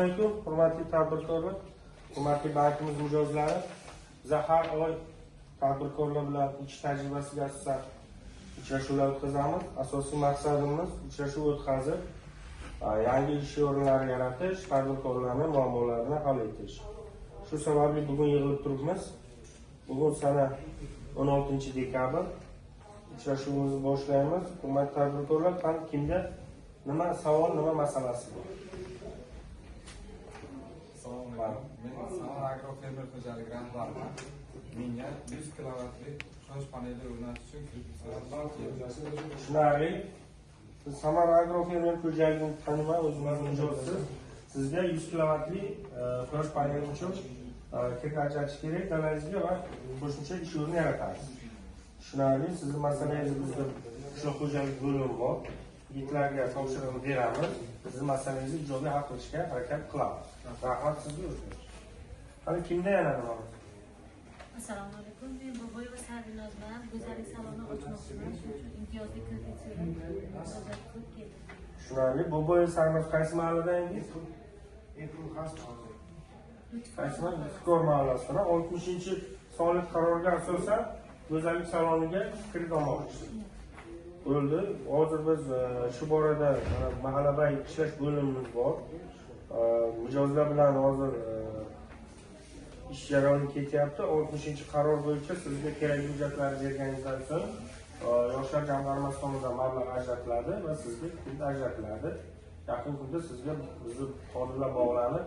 Assalomu alaykum, hurmatli tadbirkorlar, hurmatli bankimiz mijozlari. Biz har oy tadbirkorlar bilan ish tajribasiga asosan uchrashuvlar o'tkazamiz. Asosiy maqsadimiz uchrashuv o'tkazib, yangi ish o'rinlari yaratish, tadbirkorlarning muammolarini hal etish. Shu sababli bugun yig'ilib turibmiz. Bugun sana 16 dekabr uchrashuvimizni boshlaymiz. Hurmatli tadbirkorlar, kimda nima savol, nima masalasi bor? Men Samar agrofermer xo'jaligi rahbariman. Menga 100 kilovatlik quyosh paneli o'rnatish uchun kredit Tushunarli. Siz Samar agrofermer xo'jaligini tanimay o'zingiz mijozsiz. Sizga 100 kilovatli quyosh paneli uchun kredit ajratish kerak dalangizga va qo'shimcha ish o'rni yaratasiz. Tushunarli. Sizning masalangiz bizda qishloq xo'jalik bo'limi bor. Yigitlarga topshiriq beramiz. Sizning masalangizni ijobiy hal qilishga harakat qilamiz. Rahmat sizga o'zim. Hali kimda yana nima bor? Assalomu alaykum. Men Boboyeva Sarvinozman. Go'zallik saloni ochmoqchiman. Shuning uchun imtiyozli kredit so'rab murojaat qilib keldim. Tushunarli. Boboyeva Sarvinoz qaysi mahalladangiz? Qaysi mahalla? Skor mahallasidan 60-sonli qarorga asosan go'zallik saloniga kredit olmoqchisiz. Bo'ldi. Hozir biz shu borada mahallabay ishlash bo'limimiz bor. Mijozlar bilan hozir ish jarayoni ketyapti. 60-qaror bo'yicha sizga kerakli hujjatlarni berganingizdan so'ng yoshlar jamg'armasi tomonidan mablag' ajratiladi va sizga kredit ajratiladi. Yaqin kunda sizga bizni xodimlar bog'lanib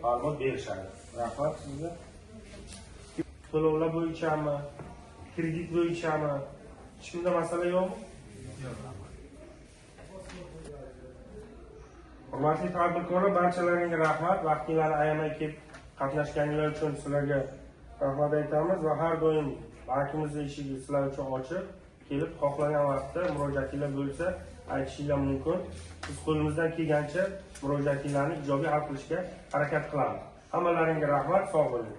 ma'lumot berishadi. Rahmat sizga. To'lovlar bo'yichami, kredit bo'yichami hech kimda masala yo'qmi? Hurmatli tadbirkorlar, barchalaringga rahmat. Vaqtinglarni ayamay kelib qatnashganinglar uchun sizlarga rahmat aytamiz va har doim bankimizning eshigi sizlar uchun ochiq. Kelib xohlagan vaqtda murojaatinglar bo'lsa aytishinglar mumkin. Biz qo'limizdan kelgancha murojaatinglarni ijobiy hal qilishga harakat qilamiz. Hammalaringga rahmat, sog' bo'ling.